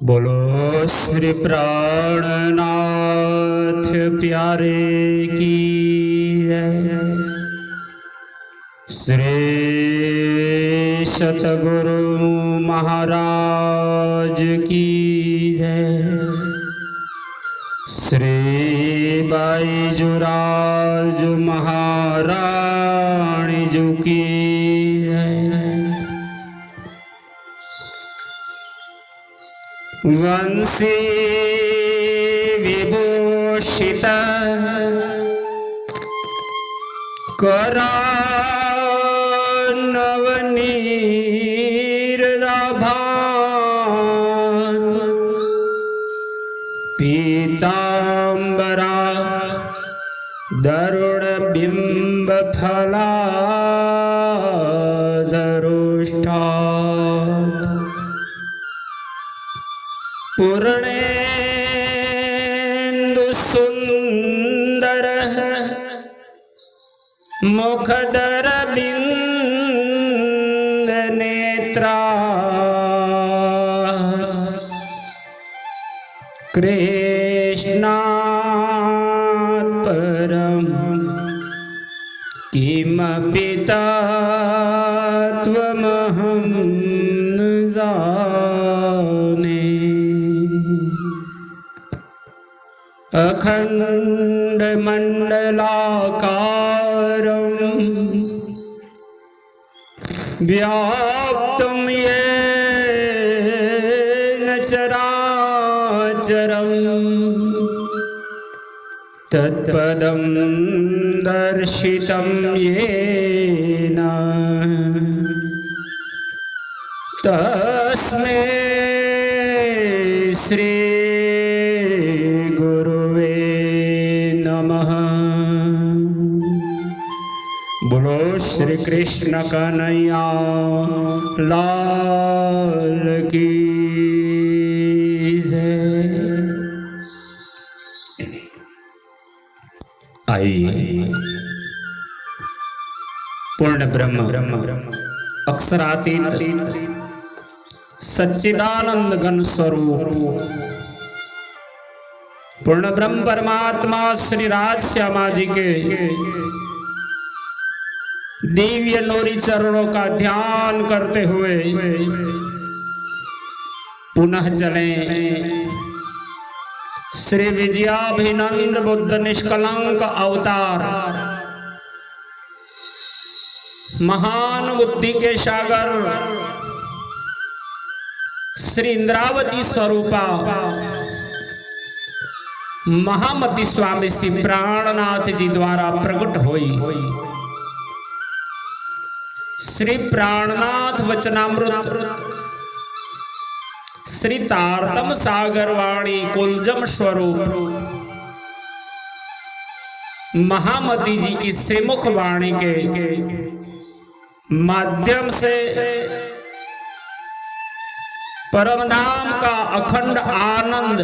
बोलो श्री प्राणनाथ प्यारे की जय। श्री सतगुरु महाराज की जय। श्री बाईजुराज महारानी जी की जय। वंशी विभूषित करानवनीरभात पीतांबरा दरुण बिंब फलादरुष्टा पूर्णेन्दु सुंदर मुखदर बिंद नेत्रा कृष्णात् परम किमपि तत्त्वमहं न जाने। अखंड मंडलाकारं व्याप्तं येन चराचरं तत्पदं दर्शितं येन तस्मै श्री बोलो श्री कृष्ण कन्हैया लाल की जय। आइए पूर्ण ब्रह्म अक्षरातीत सच्चिदानंद घन स्वरूप पूर्ण ब्रह्म परमात्मा श्री राज श्यामा जी के दिव्य नूरी चरणों का ध्यान करते हुए पुनः चले श्री विजयाभिनंद बुद्ध निष्कलंक अवतार महान बुद्धि के सागर श्री इंद्रावती स्वरूपा महामती स्वामी श्री प्राणनाथ जी द्वारा प्रकट हुई श्री प्राणनाथ वचनामृत श्री तारतम सागर वाणी कुलजम स्वरूप महामती जी की श्रीमुख वाणी के माध्यम से परमधाम का अखंड आनंद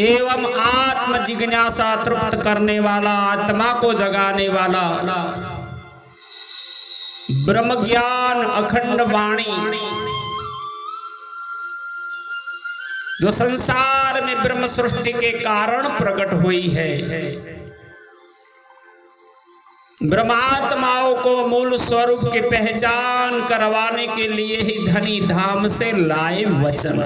एवं आत्म जिज्ञासा तृप्त करने वाला, आत्मा को जगाने वाला ब्रह्म ज्ञान अखंड वाणी जो संसार में ब्रह्म सृष्टि के कारण प्रकट हुई है, ब्रह्मात्माओं को मूल स्वरूप की पहचान करवाने के लिए ही धनी धाम से लाए वचन।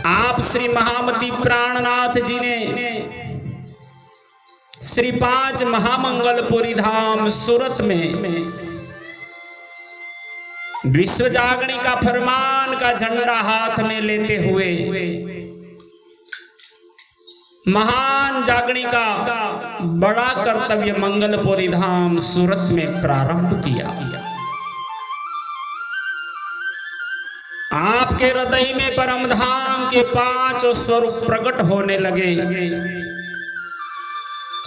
आप श्री महामती प्राणनाथ जी ने श्री 5 महामंगलपुरी धाम सूरत में विश्व जागणी का फरमान का झंडा हाथ में लेते हुए महान जागणी का बड़ा कर्तव्य मंगलपुरी धाम सूरत में प्रारंभ किया। आपके हृदय में परमधाम के 5 स्वरूप प्रकट होने लगे।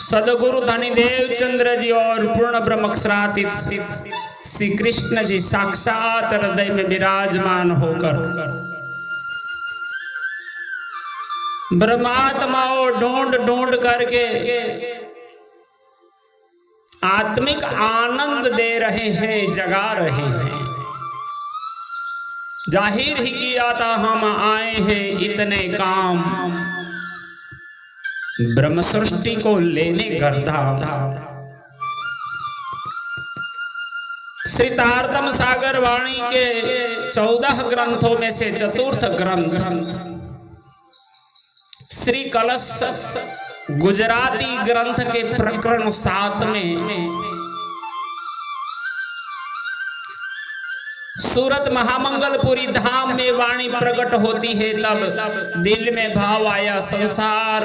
सदगुरु धनीदेव चंद्र जी और पूर्ण ब्रह्म अक्षरातीत श्री कृष्ण जी साक्षात हृदय में विराजमान होकर ब्रह्मात्माओं ढूंढ ढूंढ करके आत्मिक आनंद दे रहे हैं, जगा रहे हैं। जाहिर ही किया था हम आए हैं इतने काम, ब्रह्म सृष्टि को लेने गर्धा। श्री तारतम सागर वाणी के 14 ग्रंथों में से चतुर्थ ग्रंथ श्री कलश गुजराती ग्रंथ के प्रकरण 7 में सूरत महामंगलपुरी धाम में वाणी प्रकट होती है। तब दिल में भाव आया, संसार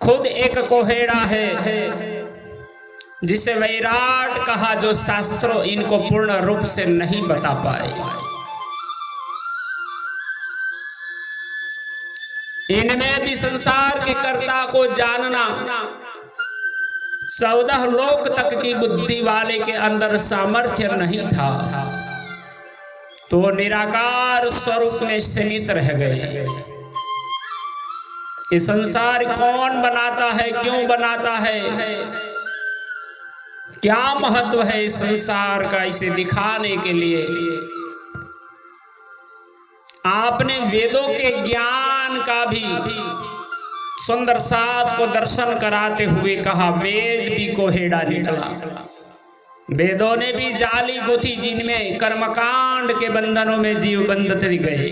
खुद एक कोहेड़ा है जिसे वैराट कहा, जो शास्त्रों इनको पूर्ण रूप से नहीं बता पाए। इनमें भी संसार के कर्ता को जानना 14 लोक तक की बुद्धि वाले के अंदर सामर्थ्य नहीं था, तो निराकार स्वरूप में सीमित रह गए। ये संसार कौन बनाता है, क्यों बनाता है, क्या महत्व है इस संसार का, इसे दिखाने के लिए आपने वेदों के ज्ञान का भी सुंदर साथ को दर्शन कराते हुए कहा, वेद भी कोहेड़ा निकला। वेदों ने भी जाली गुथी, जिनमें कर्मकांड के बंधनों में जीव बंधते गए।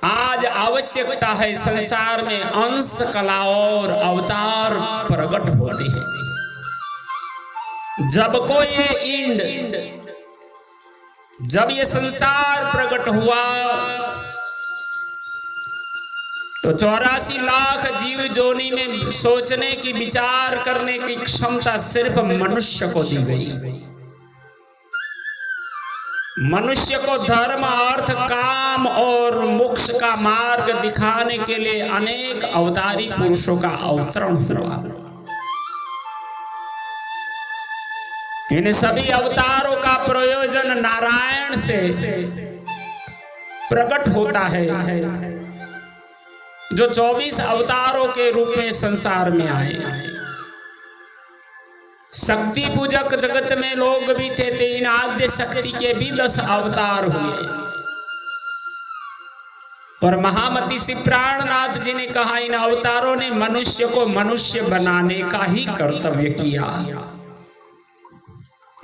आज आवश्यकता है संसार में अंश कला और अवतार प्रकट होते हैं। जब को ये इंड, जब ये संसार प्रकट हुआ तो 84 लाख जीव जोनी में सोचने की, विचार करने की क्षमता सिर्फ मनुष्य को दी गई। मनुष्य को धर्म, अर्थ, काम और मोक्ष का मार्ग दिखाने के लिए अनेक अवतारी पुरुषों का अवतरण हुआ। इन सभी अवतारों का प्रयोजन नारायण से प्रकट होता है, जो 24 अवतारों के रूप में संसार में आए। शक्ति पूजक जगत में लोग भी थे, 3 आद्य शक्ति के भी 10 अवतार हुए। पर महामती श्री प्राणनाथ जी ने कहा, इन अवतारों ने मनुष्य को मनुष्य बनाने का ही कर्तव्य किया।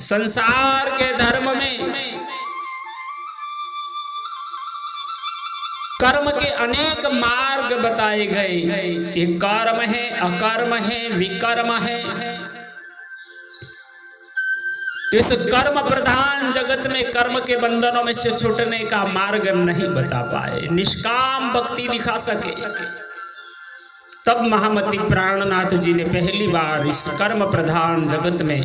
संसार के धर्म में कर्म के अनेक मार्ग बताए गए। ये कर्म है, अकर्म है, विकर्म है। इस कर्म प्रधान जगत में कर्म के बंधनों में से छूटने का मार्ग नहीं बता पाए, निष्काम भक्ति दिखा सके। तब महामती प्राणनाथ जी ने पहली बार इस कर्म प्रधान जगत में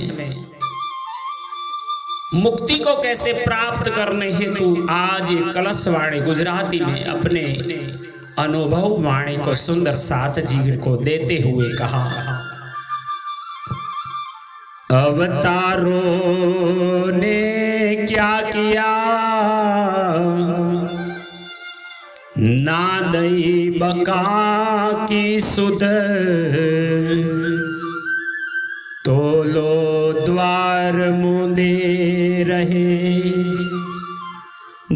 मुक्ति को कैसे प्राप्त करने हेतु आज ये कलश वाणी गुजराती में अपने अनुभव वाणी को सुंदर साथ जीवन को देते हुए कहा, अवतारों ने क्या किया, नादई बका की सुध, तोलो द्वार मुदे रहे,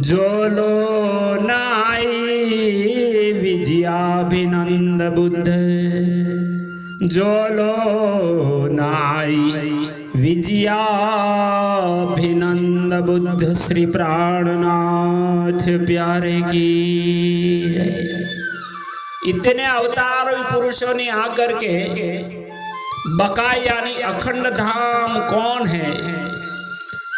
जो लो नाई विजयाभिनंद बुद्ध, जो लो नाई विजयाभिनंद बुद्ध। श्री प्राणनाथ प्यारे की। इतने अवतारों पुरुषों ने आकर के बका यानी अखंड धाम कौन है,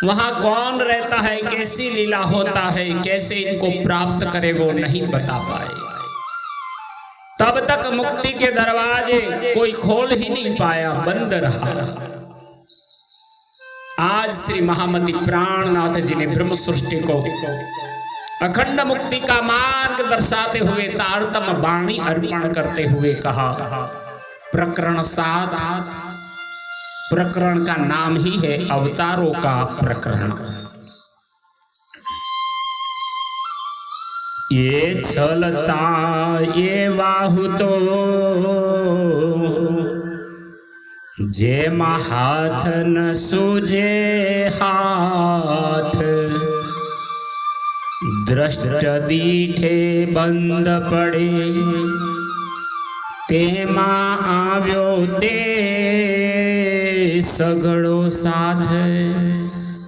वहां कौन रहता है, कैसी लीला होता है, कैसे इनको प्राप्त करे, वो नहीं बता पाए। तब तक मुक्ति के दरवाजे कोई खोल ही नहीं पाया, बंद रहा। आज श्री महामती प्राणनाथ जी ने ब्रह्म सृष्टि को अखंड मुक्ति का मार्ग दर्शाते हुए तारतम वाणी अर्पण करते हुए कहा, प्रकरण 7, प्रकरण का नाम ही है अवतारों का प्रकरण। ये छलता ये वाहु तो जेमा हाथ न सूझे हाथ दृष्ट दीठे बंद पड़े तेमा आव्यो ते सगड़ो साथ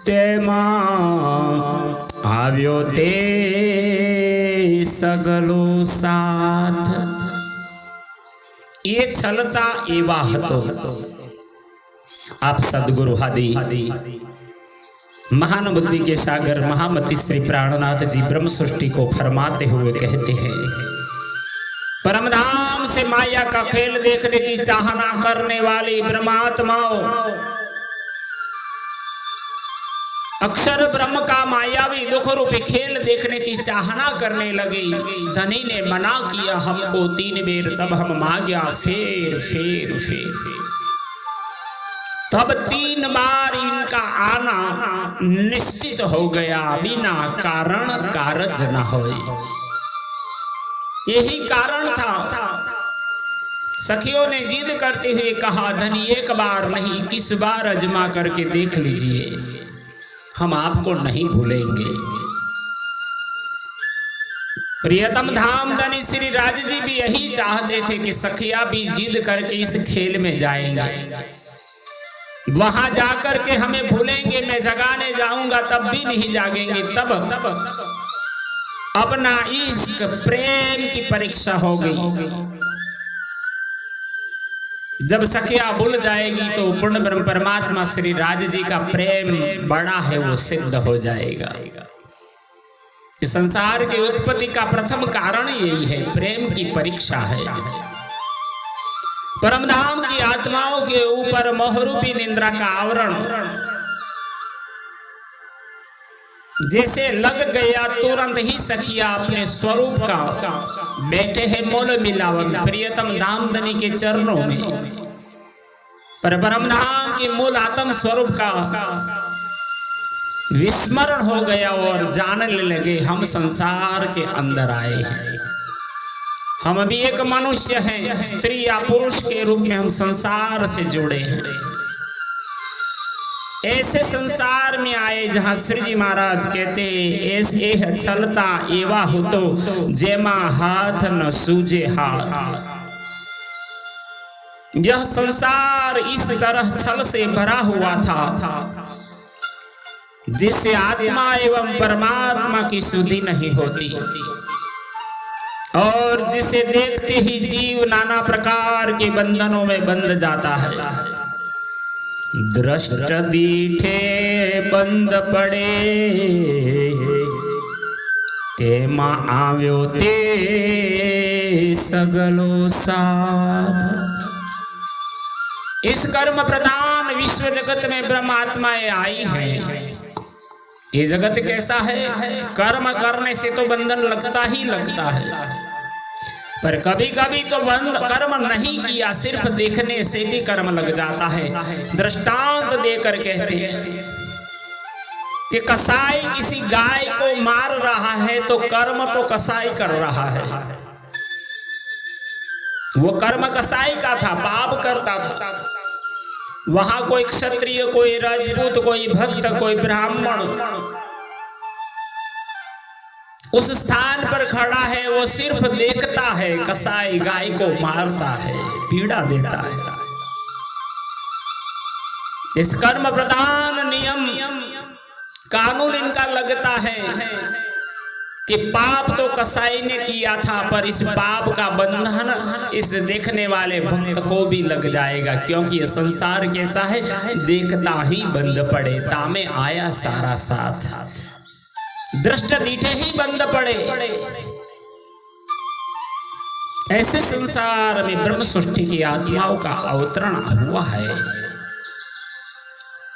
तेमा आव्यो ते सगलो साथ। ये छलता एवा हतो। आप सदगुरु आदि महान बुद्धि के सागर महामति श्री प्राणनाथ जी ब्रह्म सृष्टि को फरमाते हुए कहते हैं, परमधाम से माया का खेल देखने की चाहना करने वाली ब्रह्मात्माओं, अक्षर ब्रह्म का मायावी दुख रूपी खेल देखने की चाहना करने लगी। धनी ने मना किया हमको 3 बेर, तब हम मांगा फेर फेर फेर फेर। तब 3 बार इनका आना निश्चित हो गया, बिना कारण कारज न होए। यही कारण था। सखियों ने जिद करते हुए कहा, धनी 1 बार नहीं 21 बार अजमा करके देख लीजिए, हम आपको नहीं भूलेंगे। प्रियतम धाम धनी श्री राज जी भी यही चाहते थे कि सखिया भी जिद करके इस खेल में जाएंगे, वहां जाकर के हमें भूलेंगे, मैं जगाने जाऊंगा तब भी नहीं जागेंगे। तब अपना इश्क प्रेम की परीक्षा हो गई। जब सखिया भूल जाएगी तो पूर्ण ब्रह्म परमात्मा श्री राज जी का प्रेम बड़ा है, वो सिद्ध हो जाएगा। इस संसार की उत्पत्ति का प्रथम कारण यही है, प्रेम की परीक्षा है। परमधाम की आत्माओं के ऊपर मोहरूपी निंद्रा का आवरण जैसे लग गया, तुरंत ही सखिया अपने स्वरूप का बैठे है मोल मिलावन प्रियतम धामधनी के चरणों में। पर परमधाम के मूल आत्म स्वरूप का विस्मरण हो गया और जानने लगे हम संसार के अंदर आए हैं, हम अभी एक मनुष्य हैं, स्त्री या पुरुष के रूप में हम संसार से जुड़े हैं। ऐसे संसार में आए जहां श्री जी महाराज कहते ऐसे छलता एवा हो तो जेमा हाथ न सूझे हाथ। यह संसार इस तरह छल से भरा हुआ था जिससे आत्मा एवं परमात्मा की शुद्धि नहीं होती और जिसे देखते ही जीव नाना प्रकार के बंधनों में बंध जाता है। दृष्ट दीठे बंद पड़े तेमा आव्यो ते सगलो साथ। इस कर्म प्रधान विश्व जगत में ब्रह्मात्माएं आई हैं। ये जगत कैसा है? कर्म करने से तो बंधन लगता ही लगता है, पर कभी कभी तो कर्म नहीं किया, सिर्फ देखने से भी कर्म लग जाता है। दृष्टांत देकर कहते हैं कि कसाई किसी गाय को मार रहा है तो कर्म तो कसाई कर रहा है, वो कर्म कसाई का था, पाप करता था। वहां कोई क्षत्रिय, कोई राजपूत, कोई भक्त, कोई ब्राह्मण उस स्थान पर खड़ा है, वो सिर्फ देखता है। कसाई गाय को मारता है, पीड़ा देता है। इस कर्म प्रधान नियम कानून इनका लगता है कि पाप तो कसाई ने किया था, पर इस पाप का बंधन इस देखने वाले भक्त को भी लग जाएगा, क्योंकि ये संसार कैसा है, देखता ही बंद पड़े, तामे आया सारा साथ, दृष्ट दीठे ही बंद पड़े। ऐसे संसार में ब्रह्म सृष्टि की आत्माओं का अवतरण हुआ है।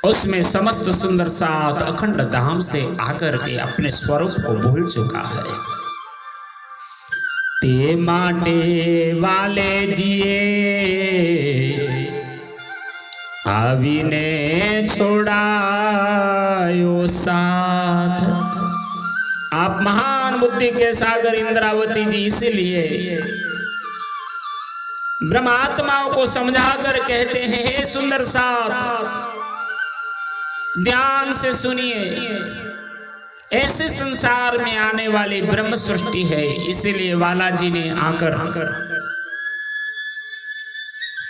उसमें समस्त सुंदर साथ अखंड धाम से आकर के अपने स्वरूप को भूल चुका है। ते माटे वाले जिए आवीने छोड़ायो साथ। आप महान बुद्धि बुद्धि के सागर इंद्रावती जी इसलिए ब्रह्मात्माओं को समझाकर कहते हैं, हे सुंदर साथ, ध्यान से सुनिए, ऐसे संसार में आने वाली ब्रह्म सृष्टि है। इसीलिए वाला जी ने आकर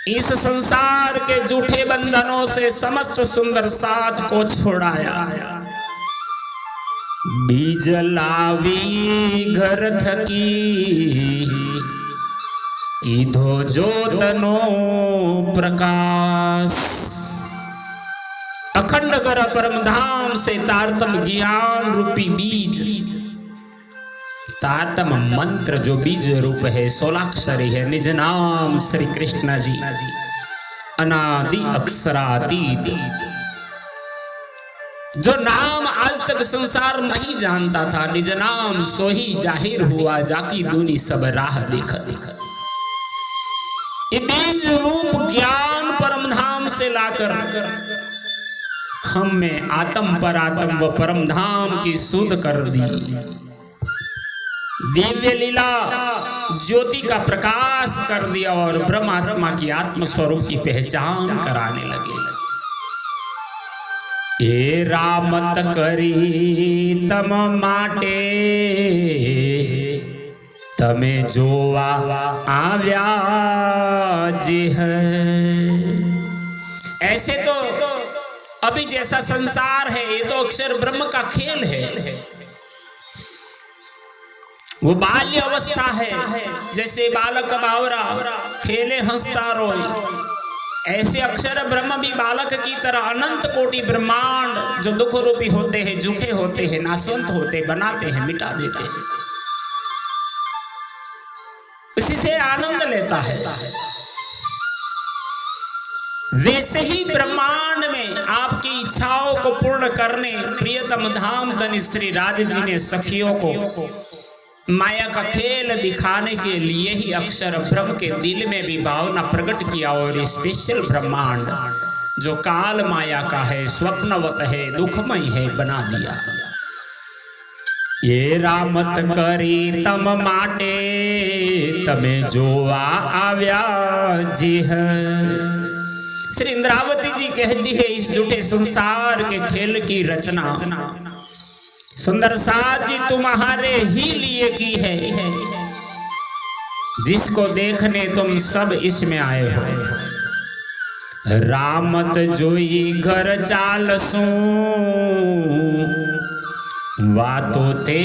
इस संसार के झूठे बंधनों से समस्त सुंदर साथ को छोड़ाया। बीज लावी घर थकी कीधो जोतनो प्रकाश। अखंड कर परम धाम से तारतम ज्ञान रूपी बीज, तारतम मंत्र जो बीज रूप है, 16 है, निज नाम श्री कृष्ण जी, अनादि अक्षरातीत। जो नाम आज तक संसार नहीं जानता था, निज नाम सो ही जाहिर हुआ, जाकी दूनी सब राह देखत। ये बीज रूप ज्ञान परम धाम से लाकर हम में आत्म पर आत्म व परम धाम की सुध कर दी। दिव्य लीला ज्योति का प्रकाश कर दिया और ब्रह्मात्मा की आत्म स्वरूप की पहचान कराने लगे। ए रामत करी तम माटे तमे जोवा आव्या जी है। ऐसे तो अभी जैसा संसार है, ये तो अक्षर ब्रह्म का खेल है, वो बाल्य अवस्था है। जैसे बालक बावरा खेले हंसता रोए, ऐसे अक्षर ब्रह्म भी बालक की तरह अनंत कोटि ब्रह्मांड जो दुख रूपी होते हैं, झूठे होते हैं, नाशवंत होते, बनाते हैं, मिटा देते हैं, उसी से आनंद लेता है। वैसे ही ब्रह्मांड में आपकी इच्छाओं को पूर्ण करने प्रियतम धाम धन श्री राज जी ने सखियों को माया का खेल दिखाने के लिए ही अक्षर ब्रह्म के दिल में भी भावना प्रकट किया और स्पेशल ब्रह्मांड जो काल माया का है, स्वप्नवत है, दुखमय है, बना दिया। ये रामत करी तम माटे तमे जोवा आव्या जी है। श्री इंद्रावती जी कहती है, इस झूठे संसार के खेल की रचना सुंदर साथ जी तुम्हारे ही लिए की है, जिसको देखने तुम सब इसमें आए हो। रामत जोई घर चाल सू वातो ते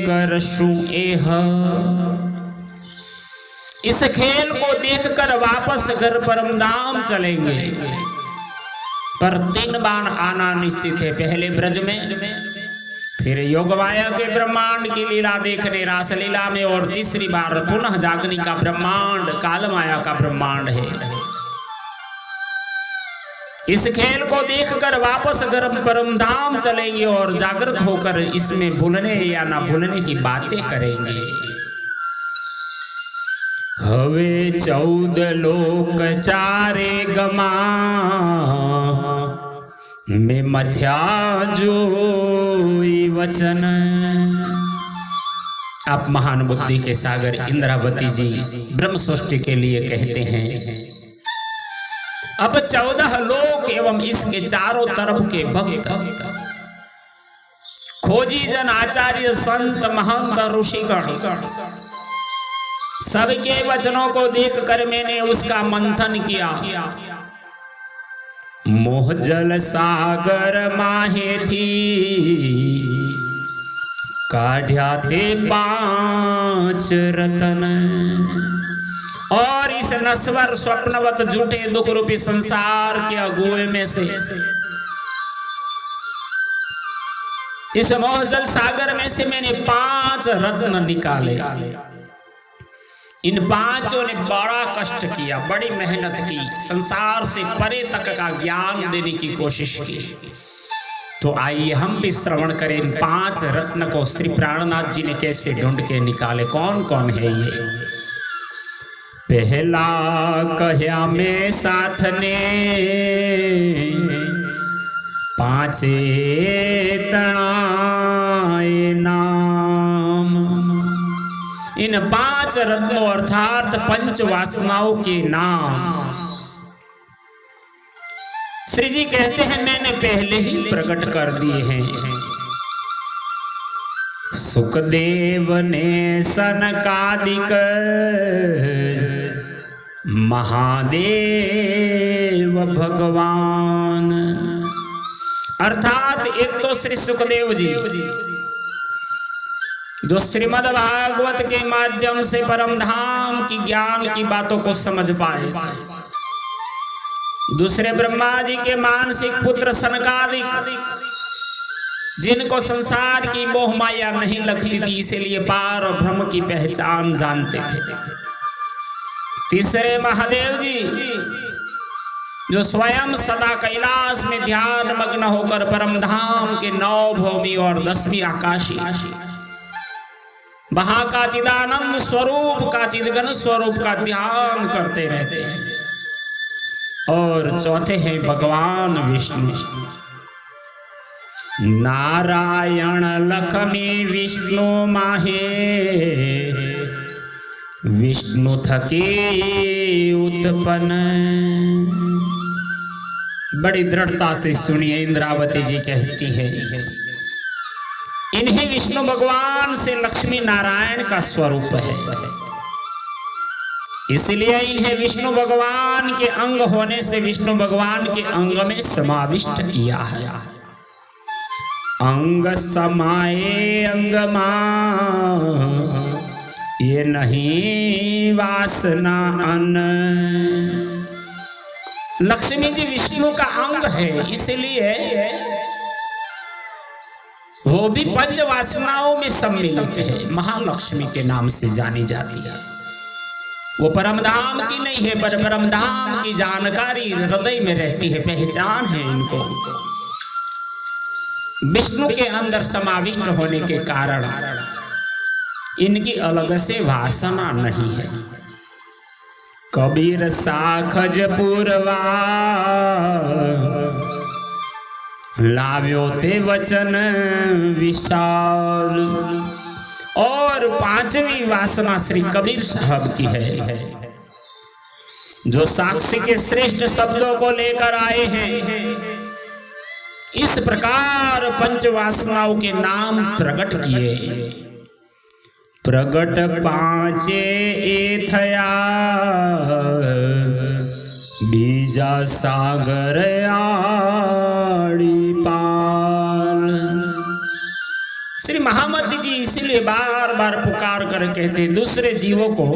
करशु एह। इस खेल को देखकर वापस घर परमधाम चलेंगे, पर 3 बार आना निश्चित है। पहले ब्रज में, फिर योगमाया के ब्रह्मांड की लीला देखने रास लीला में, और तीसरी बार पुनः जागनी का ब्रह्मांड काल माया का ब्रह्मांड है। इस खेल को देखकर वापस घर परमधाम चलेंगे और जागृत होकर इसमें भूलने या ना भूलने की बातें करेंगे। हवे 14 लोक चारे गमा में मध्या जो वचन। आप महान बुद्धि के सागर इंद्रावती जी ब्रह्म सृष्टि के लिए कहते हैं, अब 14 लोक एवं इसके चारों तरफ के भक्त, खोजी जन, आचार्य, संत, महंत, ऋषिगण, सबके वचनों को देखकर मैंने उसका मंथन किया। मोह जल सागर माहे थी काढ़्याते 5 रतन। और इस नश्वर स्वप्नवत झूठे दुख रूपी संसार के अगुए में से, इस मोहजल सागर में से मैंने 5 रत्न निकाले। इन 5 ने बड़ा कष्ट किया, बड़ी मेहनत की, संसार से परे तक का ज्ञान देने की कोशिश की। तो आइए हम भी श्रवण करें इन 5 रत्न को श्री प्राणनाथ जी ने कैसे ढूंढ के निकाले। कौन कौन है ये? पहला कहया में साथ ने 5 तणाए ना। इन 5 रत्नों अर्थात पंच वासनाओं के नाम श्री जी कहते हैं मैंने पहले ही प्रकट कर दिए हैं। सुखदेव ने सनकादिक महादेव भगवान, अर्थात एक तो श्री सुखदेव जी जो श्रीमद् भागवत के माध्यम से परम धाम की ज्ञान की बातों को समझ पाए, दूसरे ब्रह्मा जी के मानसिक पुत्र सनकादिक जिनको संसार की मोह माया नहीं लगती थी, इसीलिए पार और ब्रह्म की पहचान जानते थे। तीसरे महादेव जी जो स्वयं सदा कैलाश में ध्यान मग्न होकर परम धाम के 9 भूमि और 10वीं आकाशी वहां का चिदानंद स्वरूप का चिदघन स्वरूप का ध्यान करते रहते हैं। और चौथे हैं भगवान विष्णु, नारायण लक्ष्मी विष्णु माहे, विष्णु थके उत्पन्न। बड़ी दृढ़ता से सुनिए, इंद्रावती जी कहती है इन्हीं विष्णु भगवान से लक्ष्मी नारायण का स्वरूप है, इसलिए इन्हें विष्णु भगवान के अंग होने से विष्णु भगवान के अंग में समाविष्ट किया है। अंग समाये अंग मां, ये नहीं वासना अन। लक्ष्मी जी विष्णु का अंग है, इसलिए वो भी पंच वासनाओं में सम्मिलित है, महालक्ष्मी के नाम से जानी जाती है। वो परमधाम की नहीं है, पर परमधाम की जानकारी हृदय में रहती है, पहचान है इनको। विष्णु के अंदर समाविष्ट होने के कारण इनकी अलग से वासना नहीं है। कबीर साखज पूर्वा लाव्यो ते वचन विशाल। और 5वीं वासना श्री कबीर साहब की है, जो साक्षी के श्रेष्ठ शब्दों को लेकर आए हैं। इस प्रकार पंच वासनाओं के नाम प्रकट किए। प्रगट 5 एथया बीजा सागर आड़ी पाल। श्री महामती जी इसलिए बार बार पुकार कर कहते दूसरे जीवों को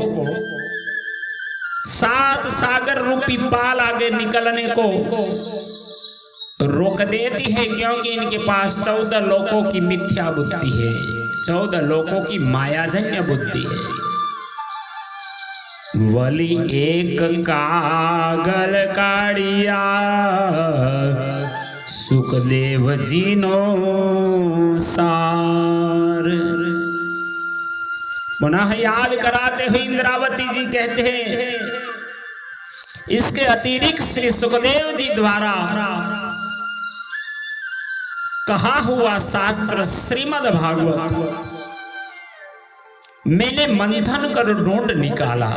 7 सागर रूपी पाल आगे निकलने को रोक देती है, क्योंकि इनके पास 14 लोकों की मिथ्या बुद्धि है, 14 लोकों की मायाजन्य बुद्धि है। वली एक कागल काड़िया सुखदेव जी नो सार। पुनः याद कराते हुए इंद्रावती जी कहते हैं इसके अतिरिक्त श्री सुखदेव जी द्वारा कहा हुआ शास्त्र श्रीमद् भागवत मैंने मंथन कर ढूंढ निकाला।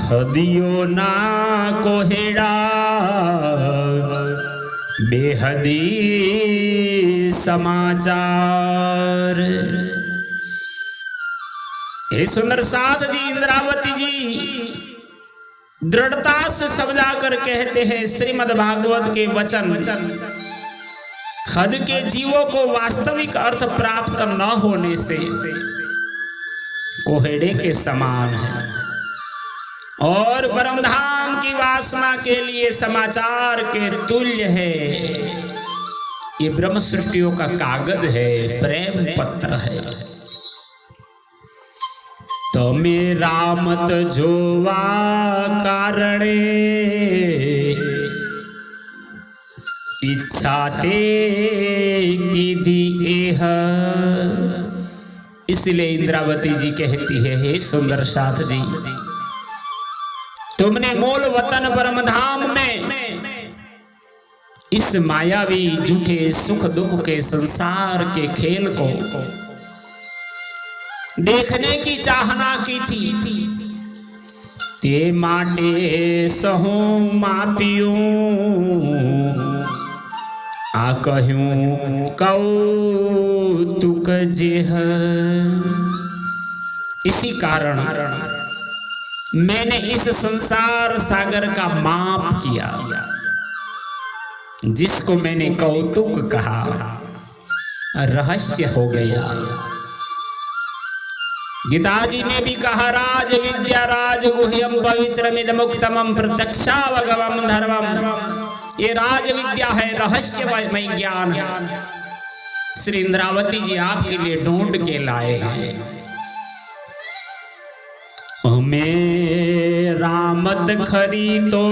हदियो ना कोहेड़ा बेहदी समाचार। हे सुंदर साथ जी, इंद्रावती जी दृढ़ता से समझा कर कहते हैं श्रीमद् भागवत के वचन हद के जीवों को वास्तविक अर्थ प्राप्त न होने से कोहेड़े के समान है, और परमधाम की वासना के लिए समाचार के तुल्य है। ये ब्रह्म सृष्टियों का कागज है, प्रेम पत्र है। तमे रामत जोवा कारणे इच्छा ते कीधी एह। इसलिए इंद्रावती जी कहती है, हे सुंदर साथ जी, तुमने मूल वतन परमधाम में इस मायावी झूठे सुख दुख के संसार के खेल को देखने की चाहना की थी। ते माटे सहु मापियूं आ कहूं कौतुक जेह। इसी कारण मैंने इस संसार सागर का माप किया, जिसको मैंने कौतुक कहा रहस्य हो गया। गीताजी में भी कहा राज विद्या राज गुह्यम पवित्रमिद मुक्तमं प्रत्यक्षावगमं धर्मम। ये राज विद्या है, रहस्यमय ज्ञान है। श्री इंद्रावती जी आपके लिए ढूंढ के लाए हैं। हमें रामत खरी तो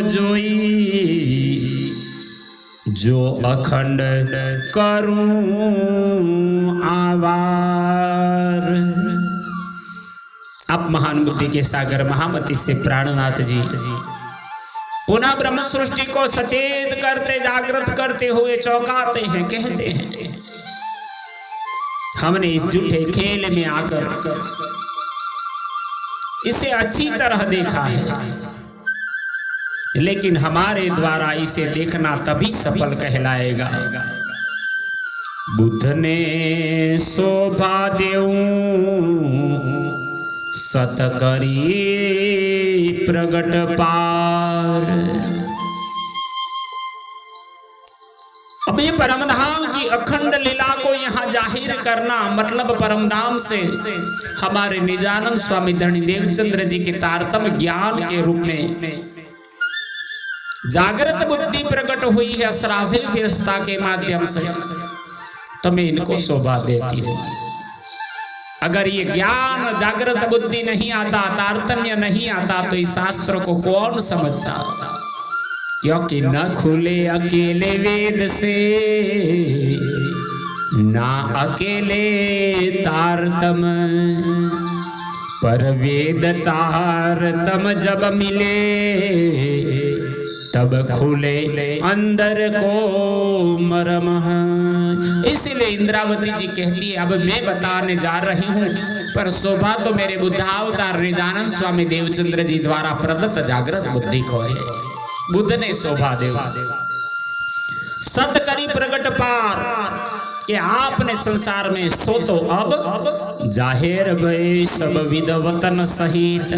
जोई जो अखंड करूं आवार। आप महान बुद्धि के सागर महामती से प्राणनाथ जी पुनः ब्रह्म सृष्टि को सचेत करते जागृत करते हुए चौंकाते हैं, कहते हैं हमने इस झूठे खेल में आकर इसे अच्छी तरह देखा है, लेकिन हमारे द्वारा इसे देखना तभी सफल कहलाएगा। बुद्ध ने शोभा देऊं सत करी प्रगट पार। अब ये परमधाम की अखंड लीला को यहाँ जाहिर करना मतलब परमधाम से हमारे निजानंद स्वामी धरणी देवचंद्र जी के तारतम्य ज्ञान के रूप में जागृत बुद्धि प्रकट हुई है असराफिल फिरस्ता के माध्यम से, तो मैं इनको शोभा देती हूँ। अगर ये ज्ञान जागृत बुद्धि नहीं आता, तारतम्य नहीं आता, तो इस शास्त्र को कौन समझता? क्योंकि न खुले अकेले वेद से, ना अकेले तारतम्य, पर वेद तारतम्य जब मिले तब खुले अंदर को मरम। इसलिए इंद्रावती जी कहती है अब मैं बताने जा रही हूँ, पर शोभा तो मेरे बुद्धावतार निजानंद स्वामी देवचंद्र जी द्वारा प्रदत्त जागृत बुद्धि को है। बुद्ध ने शोभा देवा सत करी प्रगट पार कि आपने संसार में सोचो अब जाहिर गए सब विद वतन सहित।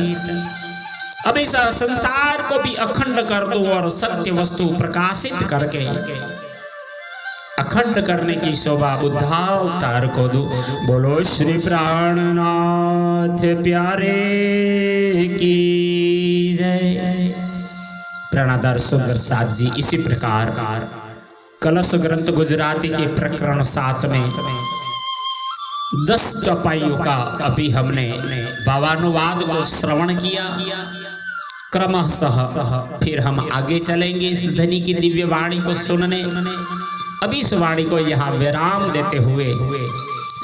अब इस संसार को भी अखंड कर दो और सत्य वस्तु प्रकाशित करके अखंड करने की शोभा बुद्धावतार को दो। बोलो श्री प्राणनाथ प्यारे की जय। प्राणाधार सुंदर साथ जी इसी प्रकार कलश ग्रंथ गुजराती के प्रकरण 7 में 10 चौपाइयों का अभी हमने भावानुवाद को श्रवण किया। क्रमशः फिर हम आगे चलेंगे इस धनी की दिव्य वाणी को सुनने। अभी इस वाणी को यहाँ विराम देते हुए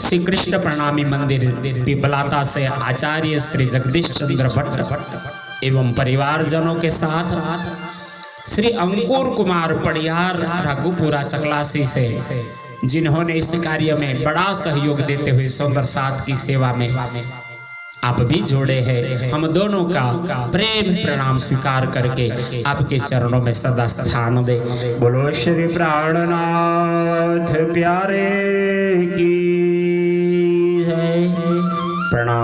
श्री कृष्ण प्रणामी मंदिर पिपलाता से आचार्य श्री जगदीश चंद्र भट्ट एवं परिवारजनों के साथ श्री अंकुर कुमार पड़ियार राघुपुरा चकलासी से, जिन्होंने इस कार्य में बड़ा सहयोग देते हुए सुंदर साथ की सेवा में आप भी जोड़े हैं, हम दोनों का प्रेम प्रणाम स्वीकार करके आपके चरणों में सदा स्थान दे। बोलो श्री प्राणनाथ प्यारे की जय। प्रणाम।